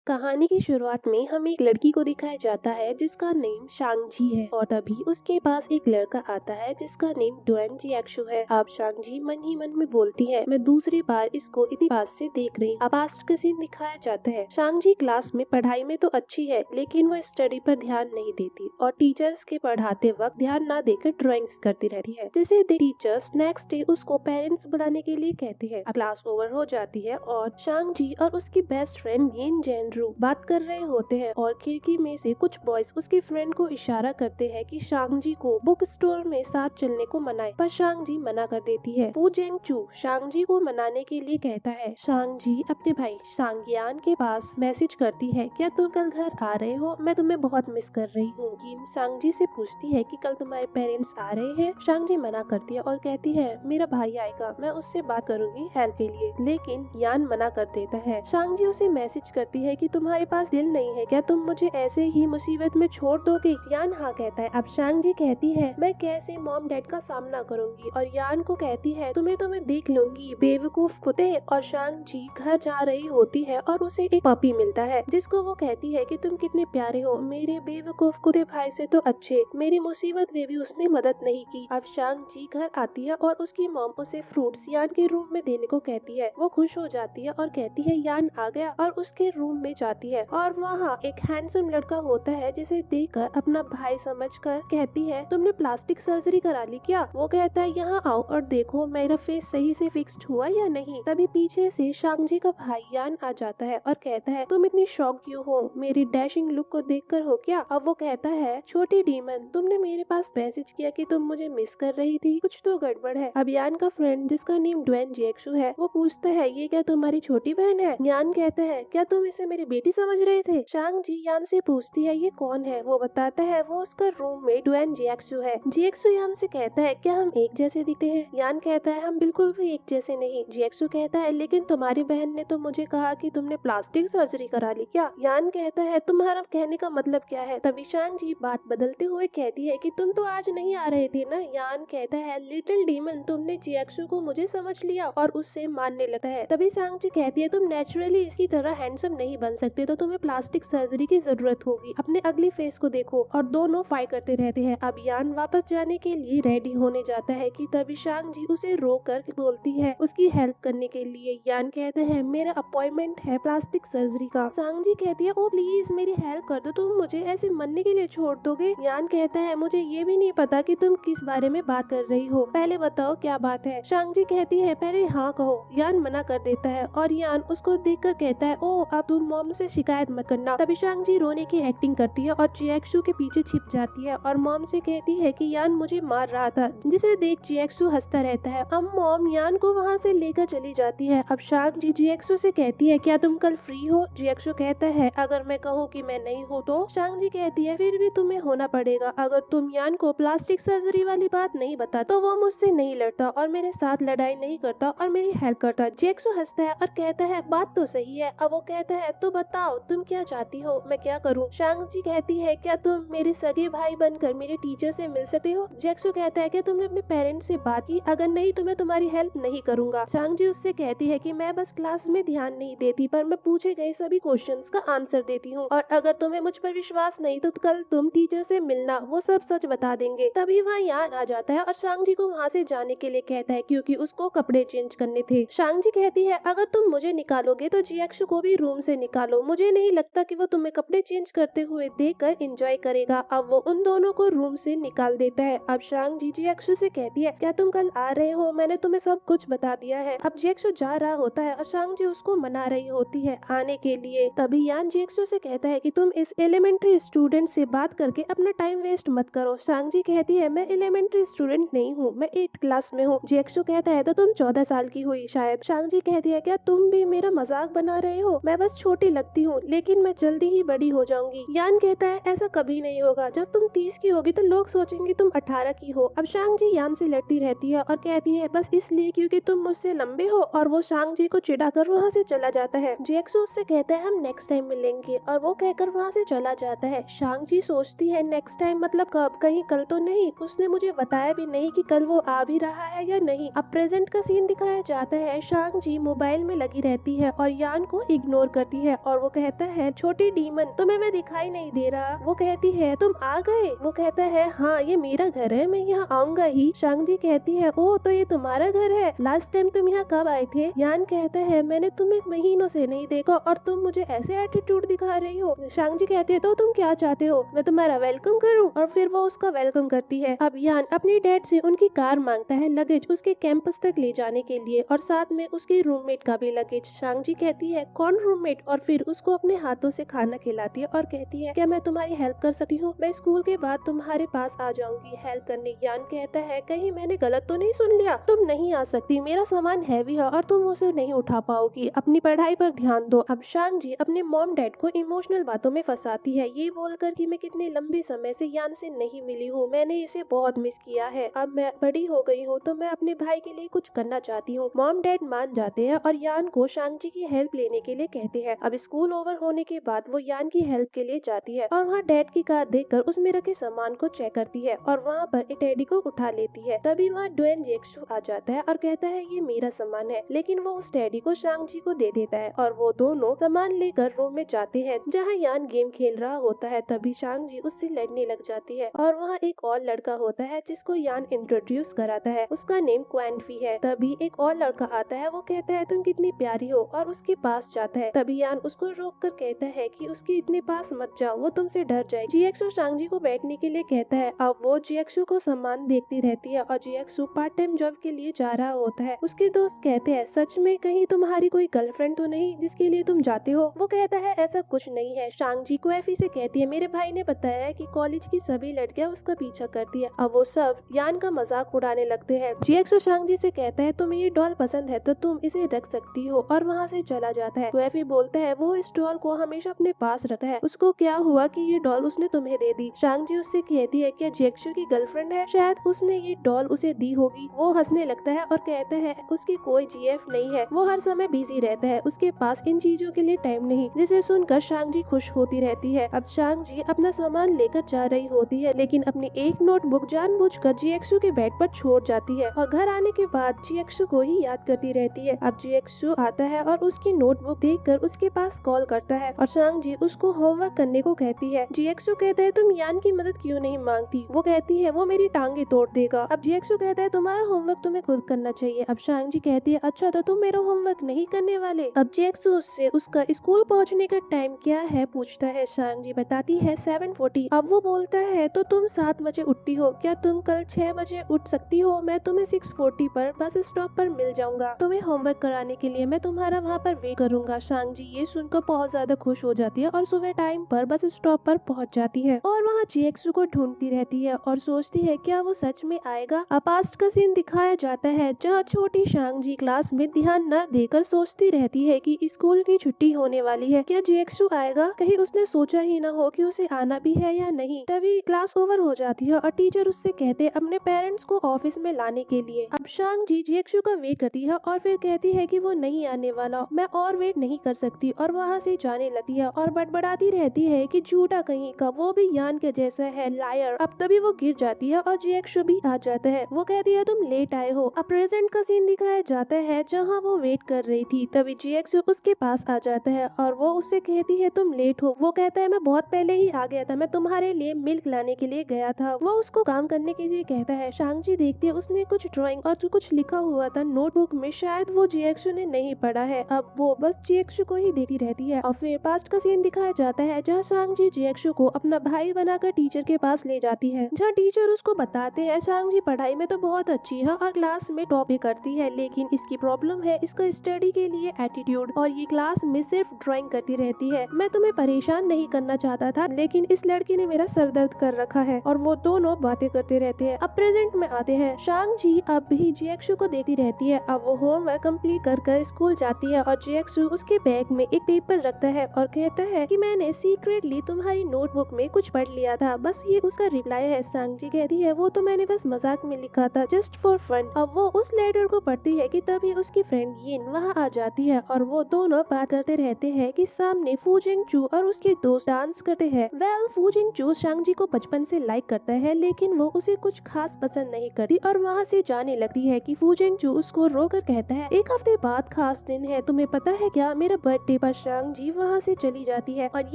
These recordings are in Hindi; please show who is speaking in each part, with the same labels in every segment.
Speaker 1: कहानी की शुरुआत में हमें एक लड़की को दिखाया जाता है जिसका नेम शांगजी है और तभी उसके पास एक लड़का आता है जिसका नेम डुएन जियाक्शु है। अब शांगजी मन ही मन में बोलती है, मैं दूसरी बार इसको इतनी पास से देख रही हूँ। अब पास्ट का सीन दिखाया जाता है। शांगजी क्लास में पढ़ाई में तो अच्छी है लेकिन वो स्टडी पर ध्यान नहीं देती और टीचर्स के पढ़ाते वक्त ध्यान न देकर ड्राइंग्स करती रहती है, जिसे टीचर्स नेक्स्ट डे उसको पेरेंट्स बुलाने के लिए कहते हैं। क्लास ओवर हो जाती है और शांगजी और उसकी बेस्ट फ्रेंड येन जेन बात कर रहे होते हैं और खिड़की में से कुछ बॉयज उसकी फ्रेंड को इशारा करते हैं कि शांगजी को बुक स्टोर में साथ चलने को मनाए, पर शांगजी मना कर देती है। वो जेंगचू शांगजी को मनाने के लिए कहता है। शांगजी अपने भाई शांगयान के पास मैसेज करती है, क्या तुम कल घर आ रहे हो? मैं तुम्हें बहुत मिस कर रही हूँ। यिन शांगजी से पूछती है कि कल तुम्हारे पेरेंट्स आ रहे हैं? शांगजी मना करती है और कहती है मेरा भाई आएगा, मैं उससे बात करूंगी हेल्प के लिए, लेकिन यान मना कर देता है। शांगजी उसे मैसेज करती है कि तुम्हारे पास दिल नहीं है क्या? तुम मुझे ऐसे ही मुसीबत में छोड़ दोगे? यान हाँ कहता है। अब शांगजी कहती है मैं कैसे मॉम डैड का सामना करूंगी, और यान को कहती है तुम्हें तो मैं देख लूंगी बेवकूफ कुत्ते। और शांगजी घर जा रही होती है और उसे एक पपी मिलता है जिसको वो कहती है कि तुम कितने प्यारे हो, मेरे बेवकूफ कुत्ते भाई से तो अच्छे, मेरी मुसीबत में भी उसने मदद नहीं की। अब शांगजी घर आती है और उसकी मॉम उसे फ्रूट्स यान के रूम में देने को कहती है। वो खुश हो जाती है और कहती है यान आ गया, और उसके रूम में जाती है और वहाँ एक हैंडसम लड़का होता है जिसे देखकर अपना भाई समझकर कहती है तुमने प्लास्टिक सर्जरी करा ली क्या? वो कहता है यहाँ आओ और देखो मेरा फेस सही से फिक्स्ड हुआ या नहीं। तभी पीछे से शांगजी का भाई यान आ जाता है और कहता है तुम इतनी शॉक क्यों हो, मेरी डैशिंग लुक को देखकर हो क्या? अब वो कहता है छोटी डीमन तुमने मेरे पास मैसेज किया कि तुम मुझे मिस कर रही थी, कुछ तो गड़बड़ है। अब यान का फ्रेंड जिसका नेम डुएन जियाक्शु है वो पूछता है ये क्या तुम्हारी छोटी बहन है? यान कहता है क्या तुम इसे मेरी बेटी समझ रहे थे? शांगजी यान से पूछती है ये कौन है? वो बताता है वो उसका रूममेट डुएन जियाक्शु है। जियाक्शु यान से कहता है क्या हम एक जैसे दिखते हैं? यान कहता है हम बिल्कुल भी एक जैसे नहीं। जियाक्शु कहता है लेकिन तुम्हारी बहन ने तो मुझे कहा कि तुमने प्लास्टिक सर्जरी करा ली क्या? यान कहता है तुम्हारा कहने का मतलब क्या है? तभी शांगजी बात बदलते हुए कहती है कि तुम तो आज नहीं आ रहे थे ना। यान कहता है लिटिल डीमन तुमने जियाक्शु को मुझे समझ लिया और उससे मानने लगता है। तभी शांगजी कहती है तुम नेचुरली इसकी तरह हैंडसम नहीं बन सकते तो तुम्हें प्लास्टिक सर्जरी की जरूरत होगी, अपने अगली फेस को देखो। और दोनों फाइट करते रहते हैं। अब यान वापस जाने के लिए रेडी होने जाता है कि तभी शांगजी उसे रोक कर बोलती है उसकी हेल्प करने के लिए। यान कहता है मेरा अपॉइंटमेंट है प्लास्टिक सर्जरी का। शांगजी कहती है ओ प्लीज मेरी हेल्प कर दो, तुम मुझे ऐसे मरने के लिए छोड़ दोगे? यान कहता है मुझे ये भी नहीं पता कि तुम किस बारे में बात कर रही हो, पहले बताओ क्या बात है? शांगजी कहती है पहले हाँ कहो। यान मना कर देता है और यान उसको देखकर कहता है ओ अब तुम मॉम से शिकायत मत करना। तभी शांगजी रोने की एक्टिंग करती है और जियाक्शु के पीछे छिप जाती है और मॉम से कहती है कि यान मुझे मार रहा था, जिसे देख जियाक्शु हंसता रहता है। अब मॉम यान को वहाँ से लेकर चली जाती है। अब शांगजी जियाक्शु से कहती है क्या तुम कल फ्री हो? जियाक्शु कहता है अगर मैं कहूँ कि मैं नहीं हूँ तो? शांगजी कहती है फिर भी तुम्हें होना पड़ेगा, अगर तुम यान को प्लास्टिक सर्जरी वाली बात नहीं बता तो वो मुझसे नहीं लड़ता और मेरे साथ लड़ाई नहीं करता और मेरी हेल्प करता। जियाक्शु हंसता है और कहता है बात तो सही है। अब वो कहता है तो बताओ तुम क्या चाहती हो, मैं क्या करूं? शांगजी कहती है क्या तुम मेरे सगे भाई बनकर मेरे टीचर से मिल सकते हो? जियाक्शु कहता है क्या तुमने अपने पेरेंट्स से बात की? अगर नहीं तो मैं तुम्हारी हेल्प नहीं करूंगा। शांगजी उससे कहती है कि मैं बस क्लास में ध्यान नहीं देती पर मैं पूछे गए सभी क्वेश्चंस का आंसर देती हूँ, और अगर तुम्हें मुझ पर विश्वास नहीं तो कल तुम टीचर से मिलना, वो सब सच बता देंगे। तभी वहाँ यान आ जाता है और शांगजी को वहाँ से जाने के लिए कहता है क्योंकि उसको कपड़े चेंज करने थे। शांगजी कहती है अगर तुम मुझे निकालोगे तो जियाक्शु को भी रूम से निकालो, मुझे नहीं लगता कि वो तुम्हें कपड़े चेंज करते हुए देखकर एंजॉय करेगा। अब वो उन दोनों को रूम से निकाल देता है। अब शांगजी जियाक्शु से कहती है क्या तुम कल आ रहे हो? मैंने तुम्हें सब कुछ बता दिया है। अब जियाक्शु जा रहा होता है और शांगजी उसको मना रही होती है आने के लिए। तभी यान जियाक्शु से कहता है कि तुम इस एलिमेंट्री स्टूडेंट से बात करके अपना टाइम वेस्ट मत करो। शांगजी कहती है मैं एलिमेंट्री स्टूडेंट नहीं हूँ, मैं 8th क्लास में हूँ। जियाक्शु कहता है तो तुम 14 साल की हुई शायद। शांगजी कहती है क्या तुम भी मेरा मजाक बना रहे हो? मैं बस छोटी लगती हूँ लेकिन मैं जल्दी ही बड़ी हो जाऊंगी। यान कहता है ऐसा कभी नहीं होगा, जब तुम 30 की होगी तो लोग सोचेंगे तुम 18 की हो। अब शांगजी यान से लड़ती रहती है और कहती है बस इसलिए क्योंकि तुम मुझसे लंबे हो, और वो शांगजी को चिढ़ाकर वहाँ से चला जाता है। जियाक्शु उससे कहता है हम नेक्स्ट टाइम मिलेंगे, और वो कहकर वहाँ से चला जाता है। शांगजी सोचती है नेक्स्ट टाइम मतलब कब? कहीं कल तो नहीं? उसने मुझे बताया भी नहीं कि कल वो आ भी रहा है या नहीं। अब प्रेजेंट का सीन दिखाया जाता है। शांगजी मोबाइल में लगी रहती है और यान को इग्नोर करती है है और वो कहता है छोटी डीमन तुम्हें मैं दिखाई नहीं दे रहा। वो कहती है तुम आ गए। वो कहता है हाँ ये मेरा घर है, मैं यहाँ आऊंगा ही। शांगजी कहती है ओ तो ये तुम्हारा घर है, लास्ट टाइम तुम यहाँ कब आए थे? यान कहता है मैंने तुम्हें महीनों से नहीं देखा और तुम मुझे ऐसे एटीट्यूड दिखा रही हो। शांगजी कहती है तो तुम क्या चाहते हो, मैं तुम्हारा वेलकम करूँ? और फिर वो उसका वेलकम करती है। अब यान अपनी डैड से उनकी कार मांगता है लगेज उसके कैंपस तक ले जाने के लिए और साथ में उसके रूममेट का भी लगेज। शांगजी कहती है कौन रूममेट? और फिर उसको अपने हाथों से खाना खिलाती है और कहती है क्या मैं तुम्हारी हेल्प कर सकती हूँ? मैं स्कूल के बाद तुम्हारे पास आ जाऊंगी हेल्प करने। यान कहता है कहीं मैंने गलत तो नहीं सुन लिया? तुम नहीं आ सकती, मेरा सामान हैवी है और तुम उसे नहीं उठा पाओगी, अपनी पढ़ाई पर ध्यान दो। अब शांगजी अपने मॉम डैड को इमोशनल बातों में फंसाती है, ये बोलकर कि मैं कितने लंबे समय से यान से नहीं मिली हूँ, मैंने इसे बहुत मिस किया है, अब मैं बड़ी हो गई हूँ तो मैं अपने भाई के लिए कुछ करना चाहती हूँ। मॉम डैड मान जाते हैं और यान को शांगजी की हेल्प लेने के लिए कहते हैं। अब स्कूल ओवर होने के बाद वो यान की हेल्प के लिए जाती है और वहाँ डैड की कार देखकर उसमें रखे सामान को चेक करती है और वहाँ पर एक टेडी को उठा लेती है। तभी वहाँ ड्वेन जिएक्सु आ जाता है और कहता है ये मेरा सामान है, लेकिन वो उस टेडी को शांगजी को दे देता है और वो दोनों सामान लेकर रूम में जाते हैं जहाँ यान गेम खेल रहा होता है। तभी शांगजी उससे लड़ने लग जाती है और वहाँ एक और लड़का होता है जिसको यान इंट्रोड्यूस कराता है, उसका नेम क्वानफी है। तभी एक और लड़का आता है, वो कहता है तुम कितनी प्यारी हो और उसके पास जाता है। तभी यान उसको रोक कर कहता है कि उसके इतने पास मत जाओ, वो तुमसे डर जाएगी। जिएक्सु शांगजी को बैठने के लिए कहता है। अब वो जिएक्सु को सामान देखती रहती है और जिएक्सु पार्ट टाइम जॉब के लिए जा रहा होता है। उसके दोस्त कहते हैं सच में कहीं तुम्हारी कोई गर्लफ्रेंड तो नहीं जिसके लिए तुम जाते हो? वो कहता है ऐसा कुछ नहीं है। शांगजी क्वानफी से कहती है मेरे भाई ने बताया है कि कॉलेज की सभी लड़कियां उसका पीछा करती है। अब वो सब यान का मजाक उड़ाने लगते हैं। जिएक्सु शांगजी से कहता है तुम्हें ये डॉल पसंद है तो तुम इसे रख सकती हो और वहाँ से चला जाता है। क्वानफी बोलता है वो इस डॉल को हमेशा अपने पास रखता है, उसको क्या हुआ कि ये डॉल उसने तुम्हें दे दी? शांगजी उससे कहती है कि जिएक्सु की गर्लफ्रेंड है, शायद उसने ये डॉल उसे दी होगी। वो हंसने लगता है और कहता है उसकी कोई जीएफ नहीं है, वो हर समय बिजी रहता है, उसके पास इन चीजों के लिए टाइम नहीं। जिसे सुनकर शांगजी खुश होती रहती है। अब शांगजी अपना सामान लेकर जा रही होती है लेकिन अपनी एक नोटबुक जानबूझकर जिएक्सु के बेड पर छोड़ जाती है और घर आने के बाद जिएक्सु को ही याद करती रहती है। अब जिएक्सु आता है और उसकी नोटबुक देखकर उसके पास कॉल करता है और शांगजी उसको होमवर्क करने को कहती है। जिएक्सु कहता है तुम यान की मदद क्यों नहीं मांगती? वो कहती है वो मेरी टांगे तोड़ देगा। अब जिएक्सु कहता है तुम्हारा होमवर्क तुम्हें खुद करना चाहिए। अब शांगजी कहती है अच्छा तो तुम मेरा होमवर्क नहीं करने वाले? अब जिएक्सु उससे उसका स्कूल पहुँचने का टाइम क्या है पूछता है। शांगजी बताती है 7:40। अब वो बोलता है तो तुम 7 बजे उठती हो, क्या तुम कल 6 बजे उठ सकती हो? मैं तुम्हें 6:40 पर बस स्टॉप पर मिल जाऊंगा, तुम्हें होमवर्क कराने के लिए मैं तुम्हारा वहाँ पर वेट करूंगा। शांगजी ये सुनकर बहुत ज्यादा खुश हो जाती है और सुबह टाइम पर बस स्टॉप पर पहुँच जाती है और वहाँ जिएक्सु को ढूंढती रहती है और सोचती है क्या वो सच में आएगा। अब पास्ट का सीन दिखाया जाता है जहाँ छोटी शांगजी क्लास में ध्यान न देकर सोचती रहती है कि स्कूल की छुट्टी होने वाली है, क्या जिएक्सु आएगा? कहीं उसने सोचा ही न हो कि उसे आना भी है या नहीं। तभी क्लास ओवर हो जाती है और टीचर उससे कहते हैं अपने पेरेंट्स को ऑफिस में लाने के लिए। अब शांगजी जिएक्सु का वेट करती है और फिर कहती है कि वो नहीं आने वाला, मैं और वेट नहीं कर सकती और वहाँ से जाने लगती है और बड़बड़ाती रहती है कि झूठा कहीं का, वो भी यान के जैसा है, लायर। अब तभी वो गिर जाती है और जिएक्सु भी आ जाता है। वो कहती है तुम लेट आए हो। अब प्रेजेंट का सीन दिखाया जाता है जहाँ वो वेट कर रही थी। तभी जिएक्सु उसके पास आ जाता है और वो उससे कहती है तुम लेट हो। वो कहता है मैं बहुत पहले ही आ गया था, मैं तुम्हारे लिए मिल्क लाने के लिए गया था। वो उसको काम करने के लिए कहता है। शांगजी देखती है उसने कुछ ड्राइंग और कुछ लिखा हुआ था नोटबुक में, शायद वो जिएक्सु ने नहीं पढ़ा है। अब वो बस जिएक्सु को ही देखती रहती है और फिर पास्ट का सीन दिखाया जाता है जहाँ शांगजी जिएक्सु को अपना भाई बनाकर टीचर के पास ले जाती है, जहाँ टीचर उसको बताते हैं शांगजी पढ़ाई में तो बहुत अच्छी है और क्लास में टॉप भी करती है, लेकिन इसकी प्रॉब्लम है इसका स्टडी के लिए एटीट्यूड और ये क्लास में सिर्फ ड्राइंग करती रहती है। मैं तुम्हें परेशान नहीं करना चाहता था लेकिन इस लड़की ने मेरा सर दर्द कर रखा है। और वो दोनों बातें करते रहते हैं। अब प्रेजेंट में आते हैं। शांगजी अब भी जिएक्सु को देखती रहती है। अब वो होमवर्क कंप्लीट कर स्कूल जाती है और जिएक्सु उसके बैग में एक पेपर रखता है और कहता है कि मैंने सीक्रेटली तुम्हारी नोटबुक में कुछ पढ़ लिया था, बस ये उसका रिप्लाई है। शांगजी कहती है वो तो मैंने बस मजाक में लिखा था, जस्ट फॉर फन। अब वो उस लेटर को पढ़ती है कि तभी उसकी फ्रेंड यिन वहाँ आ जाती है और वो दोनों बात करते रहते हैं कि सामने फू जिंगचू और उसके दोस्त डांस करते हैं। वेल फू जिंगचू शांगजी को बचपन से लाइक करता है लेकिन वो उसे कुछ खास पसंद नहीं करती और वहाँ से जाने लगती है कि फू जिंगचू उसको रोकर कहता है एक हफ्ते बाद खास दिन है, तुम्हें पता है क्या, मेरा बर्थडे पर शांग जी वहाँ से चली जाती है और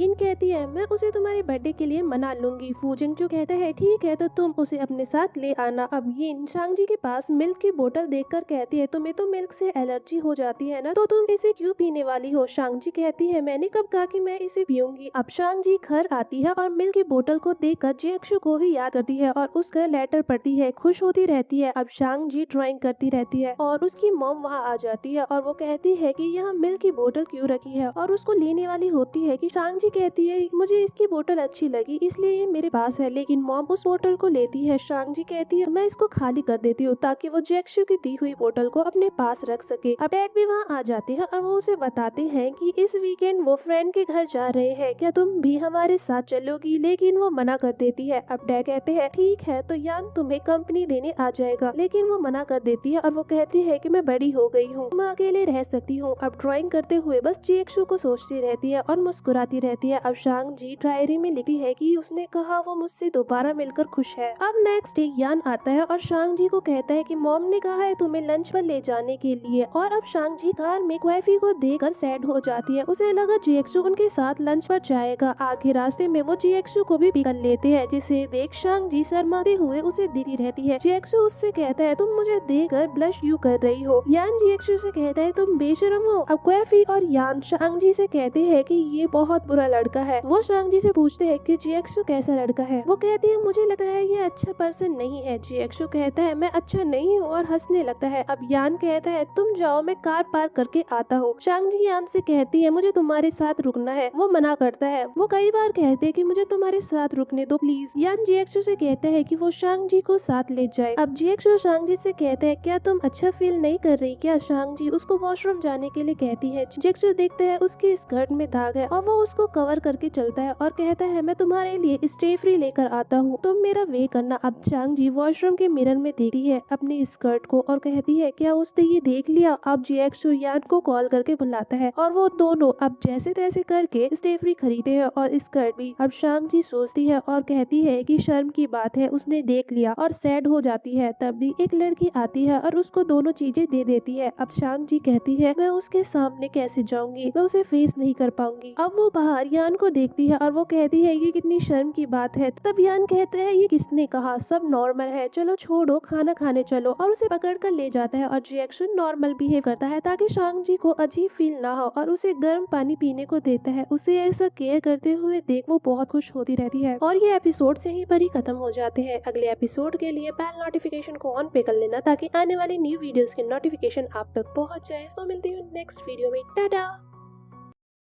Speaker 1: यिन कहती है मैं उसे तुम्हारे बर्थडे के लिए मना लूंगी। फूजिंग जो कहता है ठीक है तो तुम उसे अपने साथ ले आना। अब यिन शांग जी के पास मिल्क की बोतल देखकर कहती है तुम्हें तो मिल्क से एलर्जी हो जाती है ना, तो तुम इसे क्यों पीने वाली हो। शांग जी कहती है मैंने कब कहा कि मैं इसे पीऊंगी। अब शांग जी घर आती है और मिल्क की बोतल को देखकर जिएक्शु को ही याद करती है और उसका लेटर पढ़ती है, खुश होती रहती है। अब शांग जी ड्राइंग करती रहती है और उसकी मॉम वहाँ आ जाती है और वो कहती है कि यहाँ मिल्क की बोतल क्यों रखी है और उसको लेने वाली होती है कि शांग जी कहती है मुझे इसकी बोतल अच्छी लगी इसलिए ये मेरे पास है, लेकिन मॉम उस बोतल को लेती है। शांग जी कहती है मैं इसको खाली कर देती हूँ ताकि वो जिएक्शु की दी हुई बोतल को अपने पास रख सके। अब डैड भी वहाँ आ जाते हैं और वो उसे बताते हैं कि इस वीकेंड वो फ्रेंड के घर जा रहे हैं, क्या तुम भी हमारे साथ चलोगी, लेकिन वो मना कर देती है। अब डैड कहते हैं ठीक है तो यान तुम्हें कंपनी देने आ जाएगा, लेकिन वो मना कर देती है और वो कहती है कि मैं बड़ी हो गई हूँ, मैं अकेले रह सकती हूँ। अब ड्राइंग करते हुए बस जिएक्शु को सोचती रहती है और मुस्कुराती रहती है। अब शांग जी डायरी में लिखती है कि उसने कहा वो मुझसे दोबारा मिलकर खुश है। अब नेक्स्ट डे यान आता है और शांग जी को कहता है कि मॉम ने कहा है तुम्हें लंच पर ले जाने के लिए, और अब शांग जी कार में क्वेफी को देखकर सैड हो जाती है। उसे लगा जिएक्शु उनके साथ लंच पर जाएगा। आगे रास्ते में वो जिएक्शु को भी पिक लेते हैं, जिसे देख शांग जी शर्माते हुए उसे देखती रहती है। जिएक्शु उससे कहता है तुम मुझे देखकर ब्लश क्यों कर रही हो। यान जिएक्शु से कहता है तुम बेशरम हो। अब क्वेफी और यान शांग जी से कहते हैं कि ये बहुत बुरा लड़का है। वो शांग जी से पूछते हैं कि जिएक्शु कैसा लड़का है। वो कहती है मुझे लगता है ये अच्छा पर्सन नहीं है। जिएक्शु कहता है मैं अच्छा नहीं हूँ और हंसने लगता है। अब यान कहता है तुम जाओ मैं कार पार्क करके आता हूँ। शांग जी यान से कहती है मुझे तुम्हारे साथ रुकना है। वो मना करता है। वो कई बार कहते हैं कि मुझे तुम्हारे साथ रुकने दो प्लीज। यान जिएक्शु से कहता है कि वो शांग जी को साथ ले जाए। अब जिएक्शु शांग जी से कहता है क्या तुम अच्छा फील नहीं कर रही क्या। शांग जी उसको वॉशरूम जाने के लिए कहती है। जिएक्शु देखता है उसके स्कर्ट में दाग है और वो उसको कवर करके चलता है और कहता है मैं तुम्हारे लिए स्टे फ्री लेकर आता हूँ, तुम मेरा वेट करना। अब शांग जी वॉशरूम के मिरर में देखती है अपनी स्कर्ट को और कहती है क्या उसने ये देख लिया। अब जिएक्शु यान को कॉल करके बुलाता है और वो दोनों अब जैसे तैसे करके स्टे फ्री खरीदते हैं और स्कर्ट भी। अब शांग जी सोचती है और कहती है कि शर्म की बात है, उसने देख लिया, और सैड हो जाती है। तभी एक लड़की आती है और उसको दोनों चीजें दे देती है। अब शांग जी कहती है मैं उसके सामने कैसे जाऊंगी, मैं उसे फेस नहीं कर पाऊंगी। अब वो बाहर यान को देखती है और वो कहती है ये कितनी शर्म की बात है। तब यान कहता है ये किसने कहा, सब नॉर्मल है, चलो छोड़ो खाना खाने चलो, और उसे पकड़ कर ले जाता है और जिएक्शु नॉर्मल बिहेव करता है ताकि शांग जी को अजीब फील ना हो और उसे गर्म पानी पीने को देता है। उसे ऐसा केयर करते हुए देख वो बहुत खुश होती रहती है और ये एपिसोड से ही पर ही खत्म हो जाते हैं। अगले एपिसोड के लिए बेल नोटिफिकेशन को ऑन पे कर लेना ताकि आने वाली न्यू वीडियोस की नोटिफिकेशन आप तक पहुंच जाए। सो मिलती हूँ नेक्स्ट वीडियो में। टाटा।